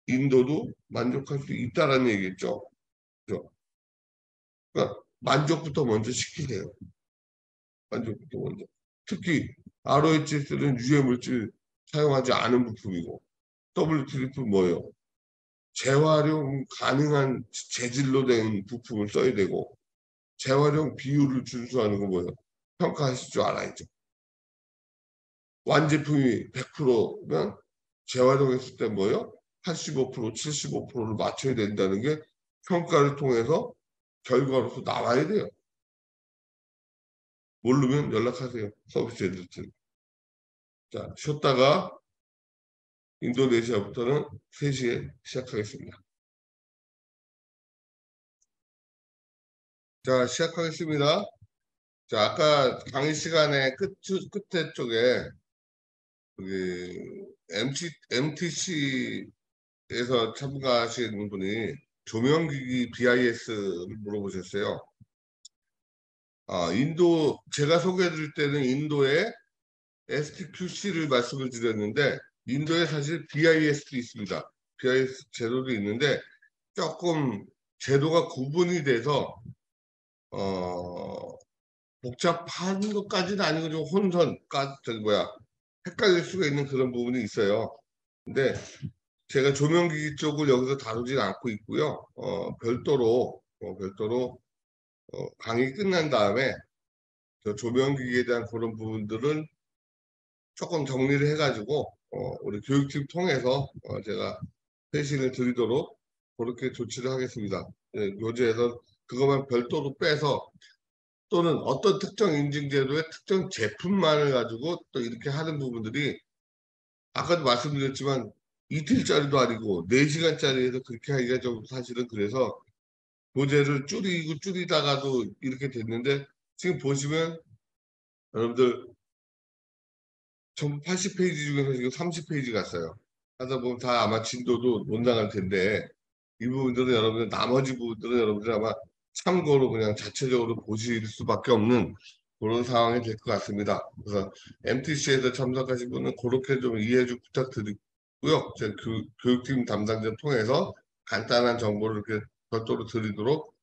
인도도 만족할 수 있다라는 얘기겠죠. 그죠? 그러니까 만족부터 먼저 시키세요. 만족부터 먼저. 특히 ROHS는 유해물질 사용하지 않은 부품이고 WTF 뭐예요? 재활용 가능한 재질로 된 부품을 써야 되고 재활용 비율을 준수하는 거 뭐예요? 평가하실 줄 알아야죠. 완제품이 100%면 재활용했을 때 뭐예요? 85%, 75%를 맞춰야 된다는 게 평가를 통해서 결과로서 나와야 돼요. 모르면 연락하세요. 서비스 에듀트. 자, 쉬었다가 인도네시아부터는 3시에 시작하겠습니다. 자, 시작하겠습니다. 자, 아까 강의 시간에 끝에 쪽에 MTC에서 참가하신 분이 조명기기 BIS를 물어보셨어요. 제가 소개해 드릴 때는 인도의 STQC를 말씀을 드렸는데, 인도에 사실 BIS도 있습니다. BIS 제도도 있는데, 조금 제도가 구분이 돼서, 어, 복잡한 것까지는 아니고 좀 헷갈릴 수가 있는 그런 부분이 있어요. 근데 제가 조명기기 쪽을 여기서 다루진 않고 있고요. 별도로 강의 끝난 다음에 저 조명기기에 대한 그런 부분들은 조금 정리를 해가지고 우리 교육팀 통해서 제가 회신을 드리도록 그렇게 조치를 하겠습니다. 예, 교재에서 그것만 별도로 빼서 또는 어떤 특정 인증제도의 특정 제품만을 가지고 또 이렇게 하는 부분들이 아까도 말씀드렸지만 이틀짜리도 아니고 4시간짜리에서 그렇게 하기가 좀 사실은 그래서 교재를 줄이다가도 이렇게 됐는데 지금 보시면 여러분들 전부 80페이지 중에서 지금 30페이지 갔어요. 하다 보면 다 아마 진도도 못 나갈 텐데 이 부분들은 여러분들 나머지 부분들은 여러분들 아마 참고로 그냥 자체적으로 보실 수밖에 없는 그런 상황이 될 것 같습니다. 그래서 MTC에서 참석하신 분은 그렇게 좀 이해 좀 부탁드리고요. 제 교육팀 담당자 통해서 간단한 정보를 이렇게 별도로 드리도록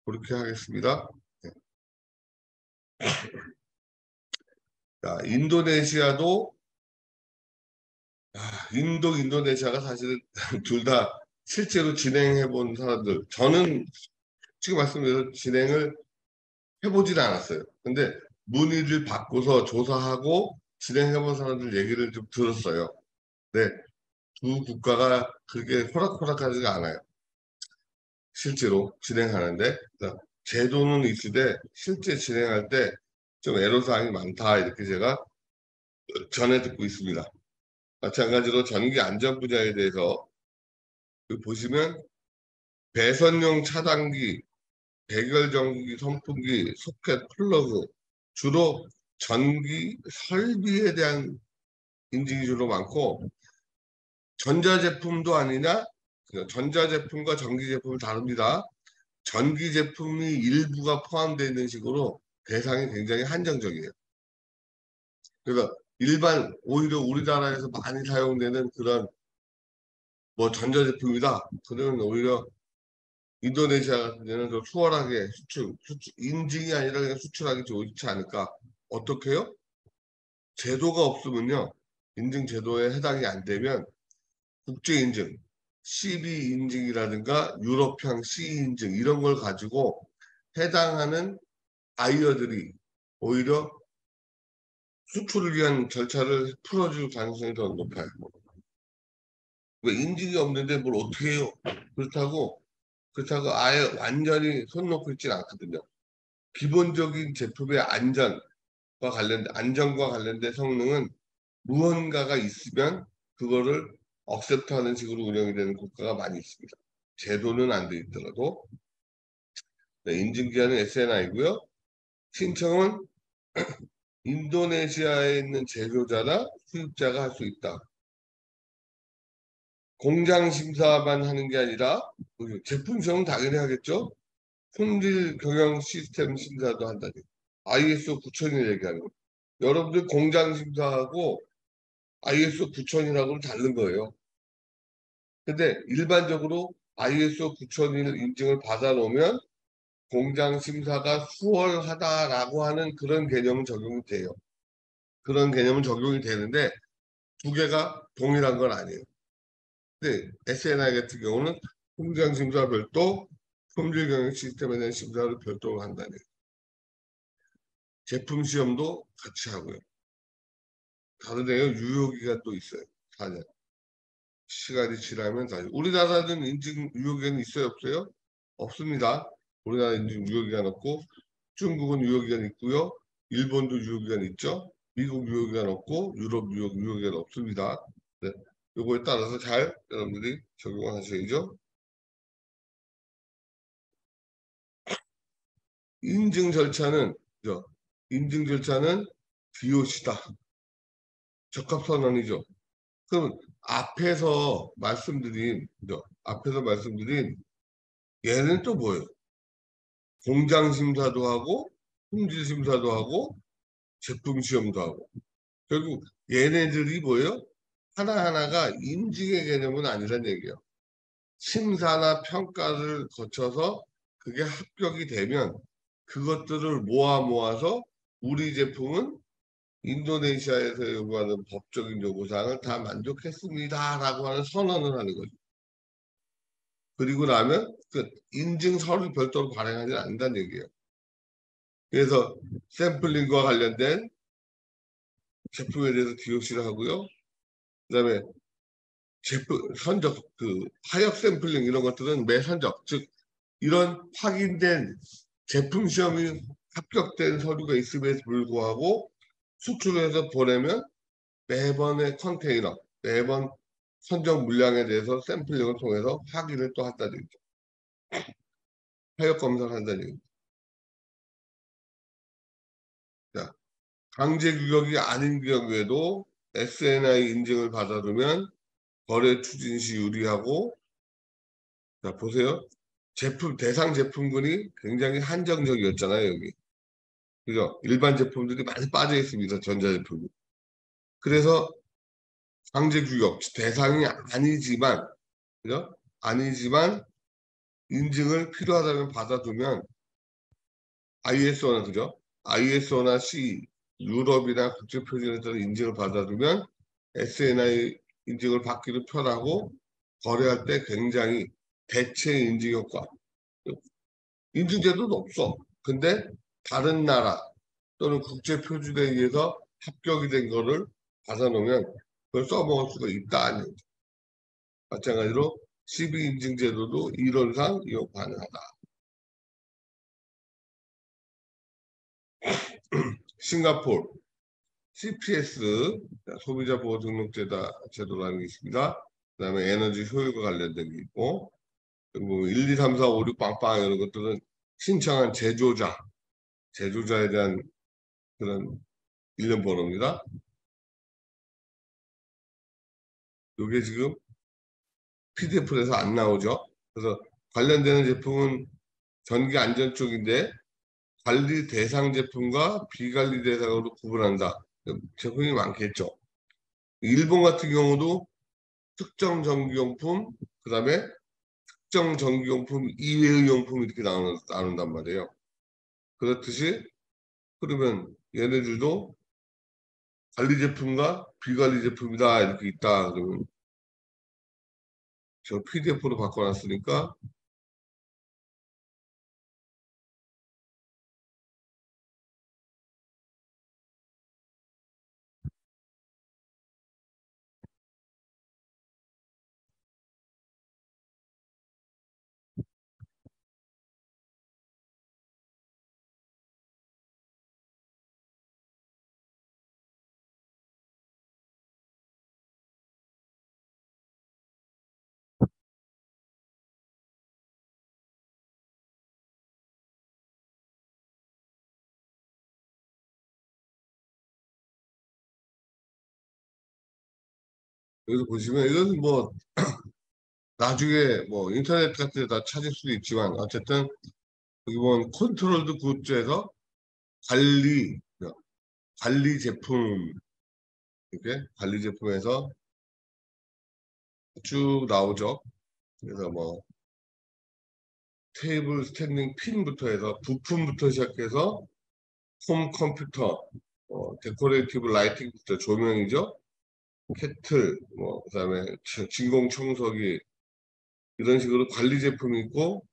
그렇게 하겠습니다. 네. 자, 인도네시아가 사실은 둘 다 실제로 진행해 본 사람들, 저는 지금 말씀드려서 진행을 해보지는 않았어요. 근데 문의를 받고서 조사하고 진행해 본 사람들 얘기를 좀 들었어요. 네, 두 국가가 그렇게 호락호락하지가 않아요. 실제로 진행하는데, 그러니까 제도는 있으되 실제 진행할 때 좀 애로사항이 많다 이렇게 제가 전해 듣고 있습니다. 마찬가지로 전기 안전 분야에 대해서 보시면 배선용 차단기, 백열전기 선풍기, 소켓, 플러그 주로 전기 설비에 대한 인증이 주로 많고 전자제품도 아니냐? 전자제품과 전기제품을 다릅니다. 전기제품이 일부가 포함되어 있는 식으로 대상이 굉장히 한정적이에요. 그래서 일반 오히려 우리나라에서 많이 사용되는 그런 뭐 전자제품이다. 그러면 오히려 인도네시아 같은 데는 더 수월하게 인증이 아니라 그냥 수출하기 좋지 않을까. 어떻게 해요? 제도가 없으면요. 인증 제도에 해당이 안 되면 국제 인증, CB 인증이라든가 유럽형 C 인증 이런 걸 가지고 해당하는 바이어들이 오히려 수출을 위한 절차를 풀어줄 가능성이 더 높아요. 왜 인증이 없는데 뭘 어떻게 해요? 그렇다고 아예 완전히 손 놓고 있진 않거든요. 기본적인 제품의 안전과 관련된 성능은 무언가가 있으면 그거를 억셉트하는 식으로 운영이 되는 국가가 많이 있습니다. 제도는 안 돼 있더라도 네, 인증기한은 SNI고요. 신청은 인도네시아에 있는 제조자나 수입자가 할 수 있다. 공장 심사만 하는 게 아니라 제품 시험은 당연히 하겠죠. 품질 경영 시스템 심사도 한다니. ISO 9000을 얘기하는 거. 여러분들 공장 심사하고 ISO 9000이라고는 다른 거예요. 근데 일반적으로 ISO 9001 인증을 받아놓으면 공장 심사가 수월하다라고 하는 그런 개념은 적용이 돼요. 그런 개념은 적용이 되는데 두 개가 동일한 건 아니에요. 근데 SNI 같은 경우는 공장 심사 별도, 품질 경영 시스템에 대한 심사를 별도로 한다는 얘기예요. 제품 시험도 같이 하고요. 다르네요. 유효기간 또 있어요. 4년. 시간이 지나면 다시. 우리나라는 인증 유효기간 있어요? 없어요? 없습니다. 우리나라 인증 유효기간 없고 중국은 유효기간 있고요. 일본도 유효기간 있죠. 미국 유효기간 없고 유럽 유효기간 없습니다. 네. 요거에 따라서 잘 여러분들이 적용하셔야죠. 인증 절차는 그죠? 인증 절차는 DOC다. 적합선언이죠. 그럼 그죠? 앞에서 말씀드린 얘는 또 뭐예요? 공장 심사도 하고 품질 심사도 하고 제품 시험도 하고 결국 얘네들이 뭐예요? 하나하나가 인증의 개념은 아니란 얘기예요. 심사나 평가를 거쳐서 그게 합격이 되면 그것들을 모아서 우리 제품은 인도네시아에서 요구하는 법적인 요구사항을 다 만족했습니다라고 하는 선언을 하는 거죠. 그리고 나면 그 인증서를 별도로 발행하지 않는다는 얘기예요. 그래서 샘플링과 관련된 제품에 대해서 DOC를 하고요. 그다음에 제품 선적 하역 샘플링 이런 것들은 매선적 즉 이런 확인된 제품 시험이 합격된 서류가 있음에도 불구하고 수출해서 보내면 매번의 컨테이너 매번 선적 물량에 대해서 샘플링을 통해서 확인을 또 한다는 얘기죠. 하역 검사를 한다는 얘기죠. 자, 강제 규격이 아닌 경우에도 SNI 인증을 받아두면 거래 추진 시 유리하고 자 보세요. 대상 제품군이 굉장히 한정적이었잖아요, 여기. 그죠? 일반 제품들이 많이 빠져 있습니다, 전자제품이. 그래서 강제 규격, 대상이 아니지만, 그죠? 아니지만 인증을 필요하다면 받아두면 ISO나, 그죠? ISO나 C, 유럽이나 국제표준에 따라 인증을 받아두면 SNI 인증을 받기도 편하고 거래할 때 굉장히 대체 인증 효과, 인증제도는 없어. 근데 다른 나라 또는 국제 표준에 의해서 합격이 된 거를 받아놓으면 그걸 써먹을 수가 있다. 아니. 마찬가지로 CB 인증 제도도 이론상 이용 가능하다. 싱가포르 CPS 소비자 보호 제도라는 게 있습니다. 그다음에 에너지 효율과 관련된 게 있고 그리고 1, 2, 3, 4, 5, 6 빵빵 이런 것들은 신청한 제조자에 대한 그런 일련 번호입니다. 이게 지금 PDF에서 안 나오죠. 그래서 관련되는 제품은 전기 안전 쪽인데 관리 대상 제품과 비관리 대상으로 구분한다. 제품이 많겠죠. 일본 같은 경우도 특정 전기용품, 그 다음에 특정 전기용품 이외의 용품 이렇게 나눈단 말이에요. 그렇듯이 그러면 얘네들도 관리 제품과 비관리 제품이다 이렇게 있다. 그러면 저 PDF로 바꿔놨으니까 여기서 보시면 이건 뭐 나중에 뭐 인터넷 같은 데 다 찾을 수도 있지만 어쨌든 여기 보면 컨트롤드 굿즈에서 관리 관리 제품 이렇게 관리 제품에서 쭉 나오죠. 그래서 뭐 테이블 스탠딩 핀부터 해서 부품부터 시작해서 홈 컴퓨터, 데코레이티브 라이팅부터 조명이죠. 캐틀, 뭐 그다음에 진공 청소기 이런 식으로 관리 제품이 있고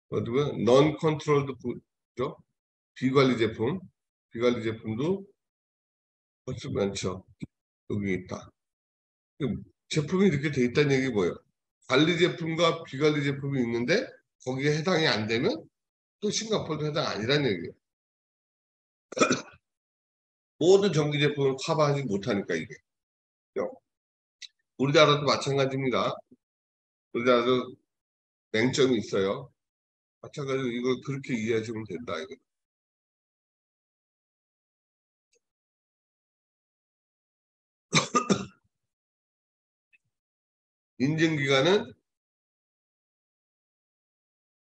어디면 넌 컨트롤드 굿죠. 비관리 제품, 비관리 제품도 훨씬 많죠. 여기 있다. 제품이 이렇게 돼 있다는 얘기 뭐예요? 관리 제품과 비관리 제품이 있는데 거기에 해당이 안 되면 또 싱가포르도 해당 아니라는 얘기예요. 모든 전기 제품을 커버하지 못하니까 이게. 우리나라도 마찬가지입니다. 우리나라도 맹점이 있어요. 마찬가지로 이걸 그렇게 이해하시면 된다. 이거. 인증기관은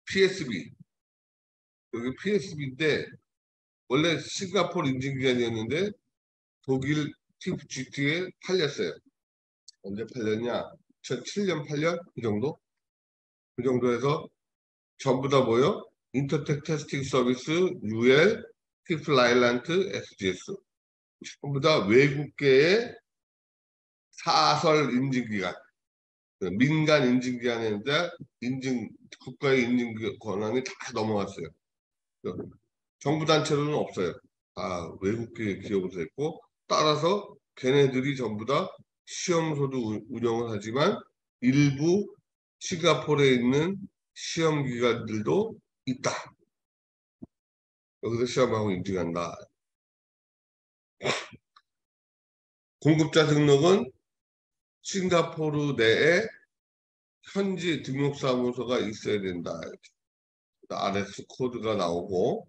PSB. 여기 PSB인데 원래 싱가포르 인증기관이었는데 독일 TIP GT에 팔렸어요. 언제 팔렸냐? 2007년, 8년? 그 정도? 그 정도에서 전부 다 뭐요? 인터텍 테스팅 서비스, UL, 티프 라일란트, SGS. 전부 다 외국계의 사설 인증기관, 그 민간 인증기관인데 인증, 국가의 인증 권한이 다 넘어갔어요. 정부 단체로는 없어요. 다 외국계 기업으로 됐고, 따라서 걔네들이 전부 다 시험소도 운영을 하지만 일부 싱가포르에 있는 시험기관들도 있다. 여기서 시험하고 인증한다. 공급자 등록은 싱가포르 내에 현지 등록사무소가 있어야 된다. RS 코드가 나오고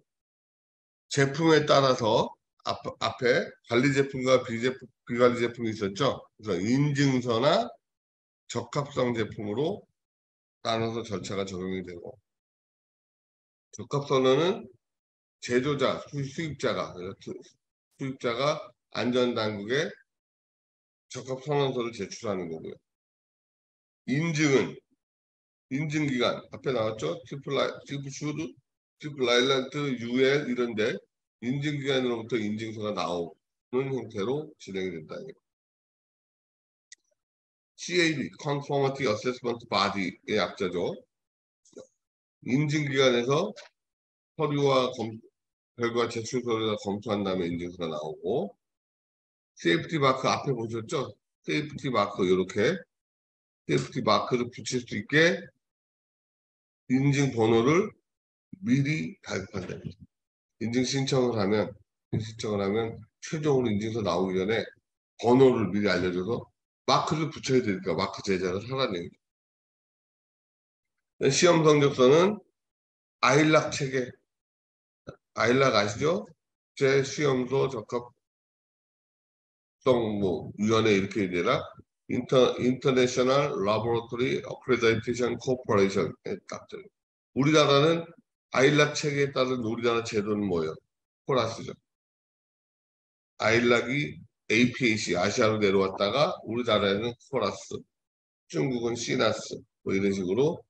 제품에 따라서 앞에 관리 제품과 비관리 제품이 있었죠. 그래서 인증서나 적합성 제품으로 나눠서 절차가 적용이 되고 적합선언은 제조자, 수입자가 안전당국에 적합선언서를 제출하는 거고요. 인증은 인증기관 앞에 나왔죠? 티프슈드, 티프라일란트, UL 이런데 인증기관으로부터 인증서가 나오는 형태로 진행이 된다. CAB, Conformity Assessment Body의 약자죠. 인증기관에서 서류와 결과 제출 서류를 검토한 다음에 인증서가 나오고 세이프티 마크 앞에 보셨죠? 세이프티 마크 이렇게 세이프티 마크를 붙일 수 있게 인증 번호를 미리 발급한다. 인증 신청을 하면 신청을 하면 최종으로 인증서 나오기 전에 번호를 미리 알려줘서 마크를 붙여야 되니까 마크 제자를 하라는 얘기죠. 시험 성적서는 아일락 체계, 아일락 아시죠? 제 시험소 적합성 뭐 위원회 이렇게 해야 되나? 인터내셔널 라보라토리 어크레디테이션 코퍼레이션에 딱 들어요. 우리나라는 아일락 체계에 따른 우리나라 제도는 뭐예요? 코라스죠. 아일락이 APAC 아시아로 내려왔다가 우리나라에는 코라스, 중국은 시나스 뭐 이런 식으로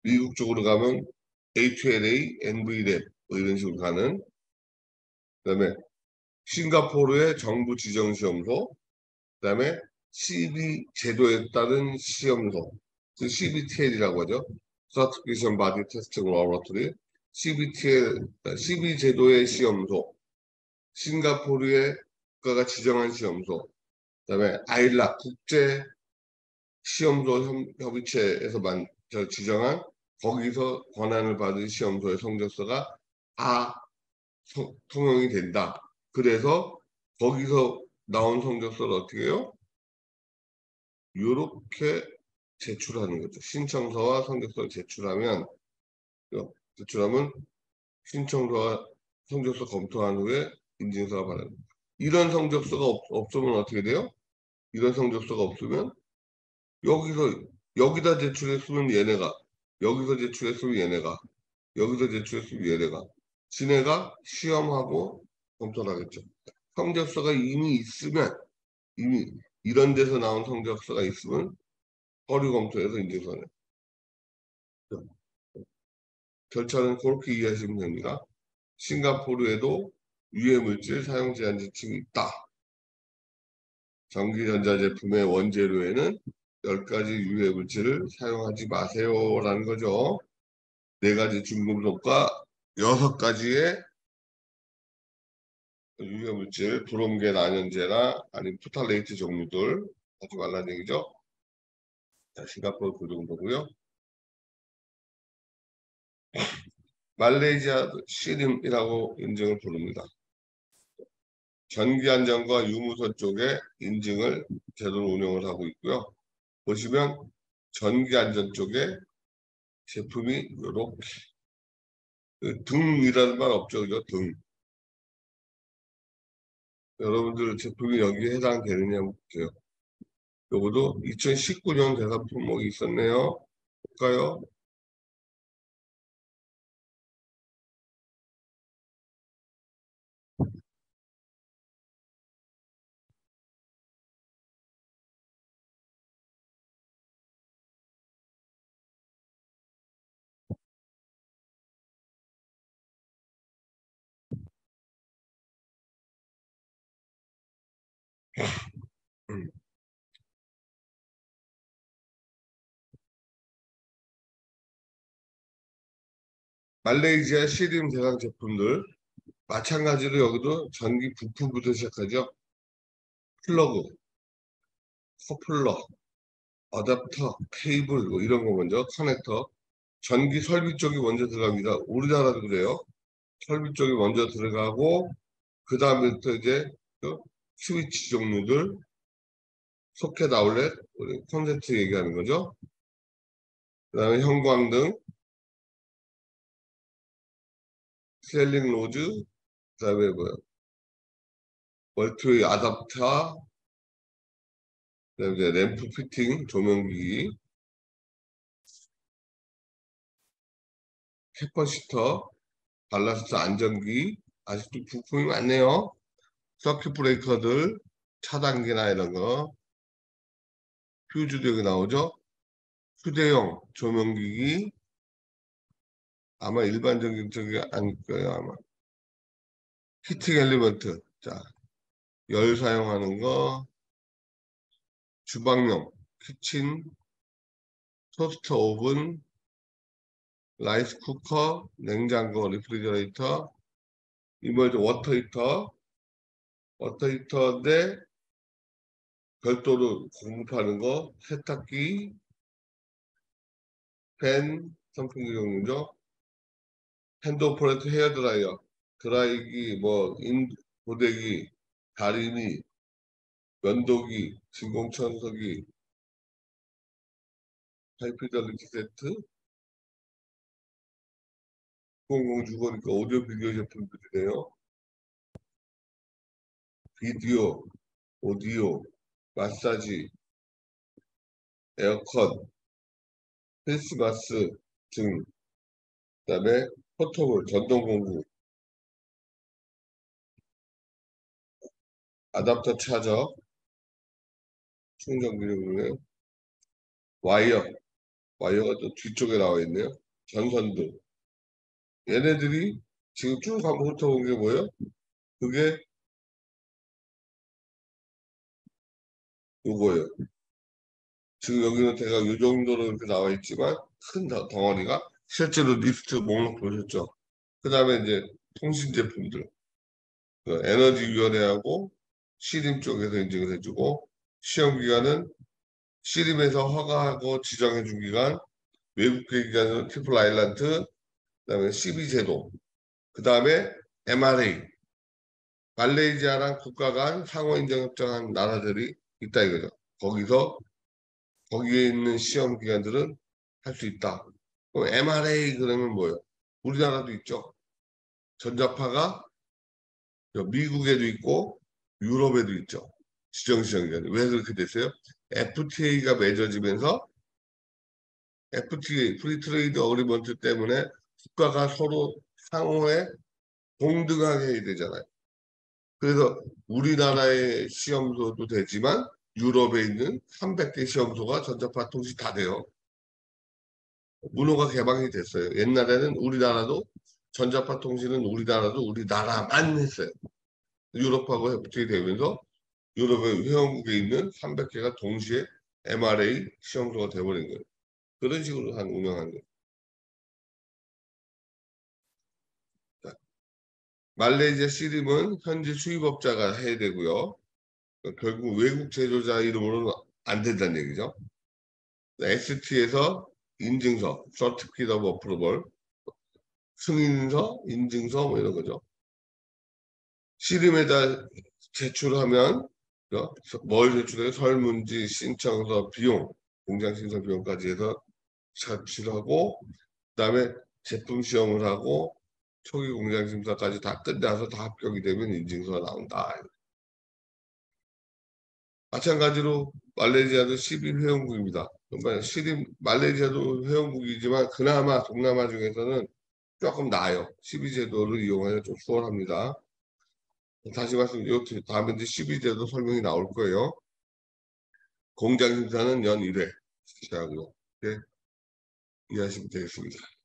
미국 쪽으로 가면 A2LA, NVLab 뭐 이런 식으로 가는 그다음에 싱가포르의 정부 지정 시험소 그다음에 CB 제도에 따른 시험소 그 CBTL이라고 하죠. Certification Body Testing Laboratory CBTL, CB 제도의 시험소 싱가포르의 국가가 지정한 시험소 그다음에 아일락 국제 시험소 협의체에서만 지정한 거기서 권한을 받은 시험소의 성적서가 다 통용이 된다. 그래서 거기서 나온 성적서를 어떻게 해요? 이렇게 제출하는 거죠. 신청서와 성적서를 제출하면 신청서와 성적서 검토한 후에 인증서가 발행됩니다. 이런 성적서가 없으면 어떻게 돼요? 이런 성적서가 없으면 여기서 여기다 제출했으면 얘네가 여기서 제출했으면 얘네가 여기서 제출했으면 얘네가 지네가 시험하고 검토를 하겠죠. 성적서가 이미 있으면 이미 이런 데서 나온 성적서가 있으면 서류 검토해서 인증서는 절차는 그렇게 이해하시면 됩니다. 싱가포르에도 유해물질 사용 제한 지침이 있다. 전기전자 제품의 원재료에는 10가지 유해물질을 사용하지 마세요라는 거죠. 4가지 중금속과 6가지의 유해물질, 브롬계 난연제나 아니면 프탈레이트 종류들 하지 말라는 얘기죠. 자, 싱가포르 그 정도고요. 말레이시아 시림이라고 인증을 부릅니다. 전기안전과 유무선 쪽에 인증을 제대로 운영을 하고 있고요. 보시면 전기안전 쪽에 제품이 이렇게 그 등이라는 말 없죠, 그죠? 등. 여러분들 제품이 여기에 해당되느냐 볼게요. 요것도 2019년 대상 품목이 있었네요. 볼까요? 음. 말레이시아 시림 대상 제품들 마찬가지로 여기도 전기 부품부터 시작하죠. 플러그, 커플러, 어댑터, 케이블 뭐 이런 거 먼저 커넥터 전기 설비 쪽이 먼저 들어갑니다. 우리나라도 그래요. 설비 쪽이 먼저 들어가고 그 다음에부터 이제 그 스위치 종류들 소켓 아울렛 우리 콘센트 얘기하는 거죠. 그 다음에 형광등, 셀링 로즈, 그 다음에 뭐 멀티웨이 아답터, 그 다음에 이제 램프 피팅 조명기기, 캐퍼시터, 발라스트 안전기 아직도 부품이 많네요. 서킷 브레이커들, 차단기나 이런 거, 퓨즈도 여기 나오죠. 휴대용 조명기기 아마 일반적인 쪽이 아닐 거예요 아마. 히팅 엘리먼트 자 열 사용하는 거 주방용 키친 토스터 오븐 라이스 쿠커 냉장고 리프리저레이터 이번에 워터 히터인데 별도로 공급하는 거 세탁기 팬 선풍기 종류죠 핸드 오퍼레이트 헤어드라이어 드라이기, 뭐, 고데기, 다리미, 면도기, 진공청소기, 하이피델리티 세트, 006호니까 오디오 비디오 제품들이네요. 비디오, 오디오, 마사지, 에어컨, 페이스마스 등, 그다음에 포터블, 전동공구, 아답터 차저, 충전기를 와이어, 와이어가 또 뒤쪽에 나와 있네요. 전선들. 얘네들이 지금 쭉 한번 훑어본 게 뭐예요? 그게 요거예요. 지금 여기는 제가 요 정도로 이렇게 나와 있지만 큰 덩어리가 실제로 리스트 목록 보셨죠? 그 다음에 이제 통신 제품들. 그 에너지위원회하고 시림 쪽에서 인증을 해주고 시험기간은 시림에서 허가하고 지정해준 기간, 외국계 기관은 트리플 아일란드, 그다음에 CB 제도, 그다음에 MRA, 말레이시아랑 국가 간 상호 인정 협정한 나라들이 있다 이거죠. 거기서 거기에 있는 시험 기관들은 할 수 있다. 그럼 MRA 그러면 뭐예요? 우리나라도 있죠. 전자파가 미국에도 있고 유럽에도 있죠. 지정 시험 기관. 왜 그렇게 됐어요? FTA가 맺어지면서 FTA, 프리 트레이드 어그리먼트 때문에 국가가 서로 상호에 동등하게 해야 되잖아요. 그래서 우리나라의 시험소도 되지만 유럽에 있는 300개 시험소가 전자파 통신 다 돼요. 문호가 개방이 됐어요. 옛날에는 우리나라도 전자파 통신은 우리나라도 우리나라만 했어요. 유럽하고 FTA 되면서 유럽의 회원국에 있는 300개가 동시에 MRA 시험소가 돼버린 거예요. 그런 식으로 운영한 거예요. 말레이시아 씨름은 현지 수입업자가 해야 되고요. 결국 외국 제조자 이름으로는 안 된다는 얘기죠. ST에서 인증서, Certificate of Approval, 승인서, 인증서 뭐 이런 거죠. 씨름에다 제출하면 뭘 제출해요? 설문지, 신청서, 비용, 공장 신청 비용까지 해서 제출하고 그다음에 제품 시험을 하고 초기 공장 심사까지 다 끝나서 다 합격이 되면 인증서가 나온다. 마찬가지로 말레이시아도 11회원국입니다. 그러니까 말레이시아도 회원국이지만 그나마 동남아 중에서는 조금 나아요. 12제도를 이용하여 좀 수월합니다. 다시 말씀드리고 다음에 이제 12제도 설명이 나올 거예요. 공장 심사는 연 1회 시하고요. 네, 이해하시면 되겠습니다.